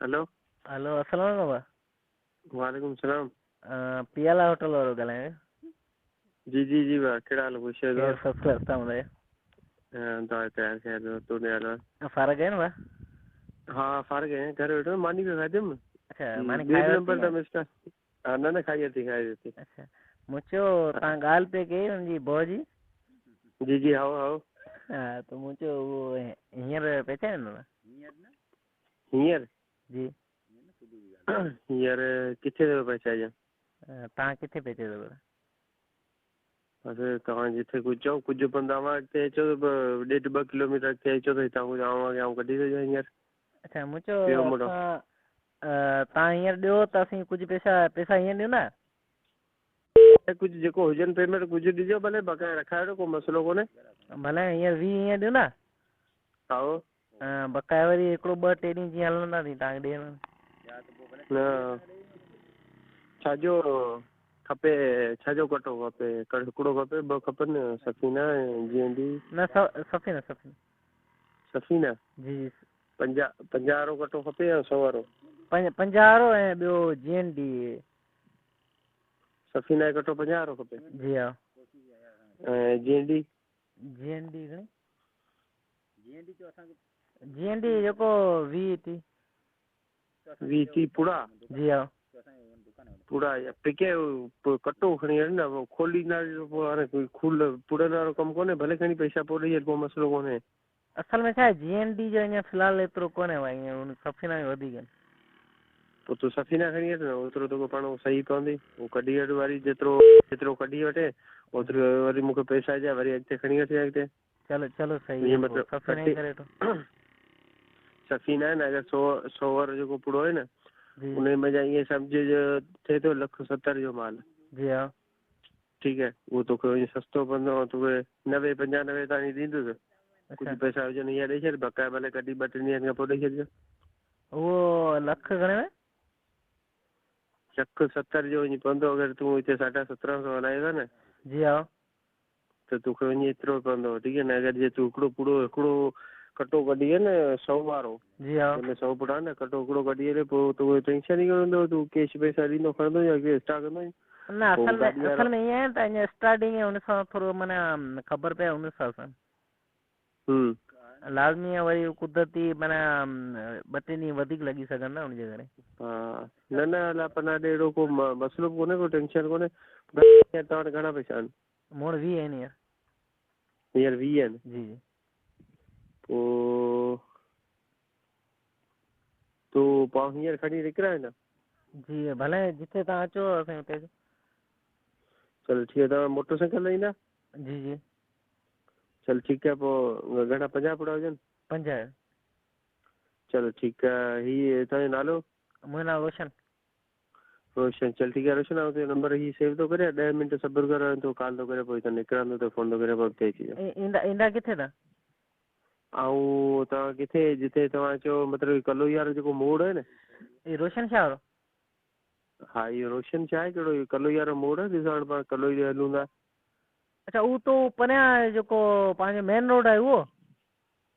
Hello hello अस्सलाम वालेकुम। वालेकुम सलाम। पियाला होटल वारो ॻाल्हायो? जी भाउ कहिड़ा हाल पुछे थो? फर्स्ट क्लास था ॿुधायो? तव्हां तयारु थिया थियो तूं ॾियार फ़र्क़ु आहे न भाउ? हा फ़र्क़ु आहे घर वेठो मानी पियो खाधुमि अच्छा मानी ॿिए खाई बि वरिती नंबर या? त मिस्टर हा न खाई वरिती अच्छा मुंहिंजो तव्हां ॻाल्हि पे कई हुनजी बुआ जी? जी आओ हा त मुंहिंजो उहो हींअर पहचानो न? हींअर जी हींअर किथे थो पहुचाइजां? तव्हां किथे पहुचे अथव? बसि तव्हां जिथे कुझु चओ कुझु पंधि तव्हां अॻिते अचो त 1.5-2 किलोमीटर अॻिते अचो त हितां कुझु आऊं कढी थो ॾियां हींअर। अच्छा मुंहिंजो ॿियो मोटो तव्हां हींअर ॾियो त असीं कुझु पैसा हींअर ॾियूं न? कुझु जेको हुजनि पेमेंट कुझु ॾिजो भले बकाया रखायो न को मसइलो कोन्हे। भले हींअर 20 हींअर ॾियूं न? आओ बकाया वरी हिकिड़ो 2-3 ॾींहं जीअं हलंदासीं तव्हांखे ॾियण। न छाजो खपे छाजो कटो खपे हिकिड़ो खपे ॿ खपनि सफ़ीना ऐं जीअं न सफ़ीना सफ़ीना जी 50 वारो कटो खपे या 100 वारो? 50 वारो ऐं ॿियो GND सफ़ीना जो कटो 50 वारो खपे? जी हा। ऐं GND घणी? GND जेको 20 पूरा? जी हा पूरा या पिके कटो खणी हल न पोइ खोलींदा पोइ हाणे कोई पुड़नि वारो कमु कोन्हे भले खणी पैसा पोइ ॾेई पोइ मसइलो कोन्हे। असल में छा आहे GND जो हींअर फ़िलहालु एतिरो कोन्हे भाई हीअं सफ़ीना जो वधीक आहिनि। पोइ तूं सफ़ीना खणी वठि न ओतिरो तोखे पाण सही पवंदी उहो कढी वठि वारी जेतिरो कढी वठे ओतिरो वरी मूंखे पैसा ॾिया वरी अॻिते खणी वठि अॻिते। चलो सही आहे मतिलबु सफ़ीना ई करे वठो। सफ़ीना आहे न अगरि 100 वारो जेको पुड़ो आहे न जी उन में ईअं सम्झ थिए थो 1,70,000 जो माल। जी हा ठीकु आहे उहो तोखे ईअं सस्तो पवंदो तोखे 90-95 ताईं ॾींदुसि। कुझु पैसा हुजनि हीअं ॾेई छॾि बकाया भले कढी 2-3 ॾींहंनि खां पोइ ॾेई छॾिजो। उहो लख घणे में? 1,70,000 जो वञी पवंदो अगरि तूं हिते 17,500 हलाएगा न जी हा त तोखे वञी एतिरो पवंदो ठीकु आहे न अगरि जे तूं हिकिड़ो कटो कढी आहे न 100 वारो जी हा जंहिंमें 100 पुड़ा न कटो हिकिड़ो कढी करे पोइ तोखे टेंशन ई कोन हूंदो तूं कैश पैसा ॾींदो खणंदो या एक्स्ट्रा कंदो? न असल में ईअं आहे त अञा स्टार्टिंग आहे हुन सां थोरो माना ख़बर पए हुन हिसाब सां लाज़मी आहे वरी कुदरती माना 2-3 ॾींहं वधीक लॻी सघनि न हुनजे करे। हा न अला पना ॾे अहिड़ो को मसइलो कोन्हे को टेंशन कोन्हे। तव्हां वटि घणा पैसा आहिनि? मूं वटि 20 आहिनि हींअर 20 आहिनि? जी पोइ तूं पाउ हींअर खणी निकिराए न? जी भले जिथे तव्हां अचो असां हुते चलो ठीकु आहे तव्हां मोटरसाइकिल ईंदा? जी चल ठीकु आहे पोइ घणा 50 पुड़ा हुजनि? 5 चलो ठीकु आहे हीअ तव्हांजो नालो? मुंहिंजो नालो रोशन। चल ठीकु आहे रोशन तुंहिंजो नंबर हीअ सेव थो करे 10 मिंट सब्र कर तो कॉल थो करे पोइ हितां निकिरंदो त फ़ोन थो करे पोइ अॻिते अची रोशन ईंदा किथे था? ऐं तव्हां किथे जिथे तव्हां चयो मतिलबु कलोई वारो जेको मोड़ आहे न? रोशन छा वारो? हा इहो रोशन छा आहे कहिड़ो इहो कलोई वारो मोड़ आहे ॾिसो हाणे पाण कलोई ते हलूं था। अच्छा उहो तो परियां जेको पंहिंजो मेन रोड आहे उहो?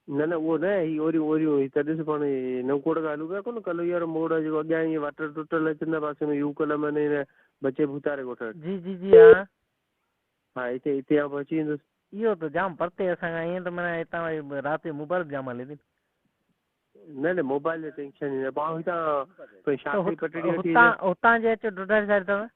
न उहो न ही ओरियूं हिते ॾिस पाण नवकोड़ खां हलूं पिया कोन कलोई वारो मोड़ आहे जेको अॻियां ईअं वाटर टुटल अचनि पासे में यू कलम में बचे भूतारे कोठर। जी हा हिते आप अची वेंदुसि। इहो त जाम परते असांखां ईअं त माना हितां राति जो मोबाइल जाम हले थी। न मोबाइल जो टेंशन ई न पाण हितां शास्त्री पटड़ी हुतां जे अचो डुडर साइड अथव?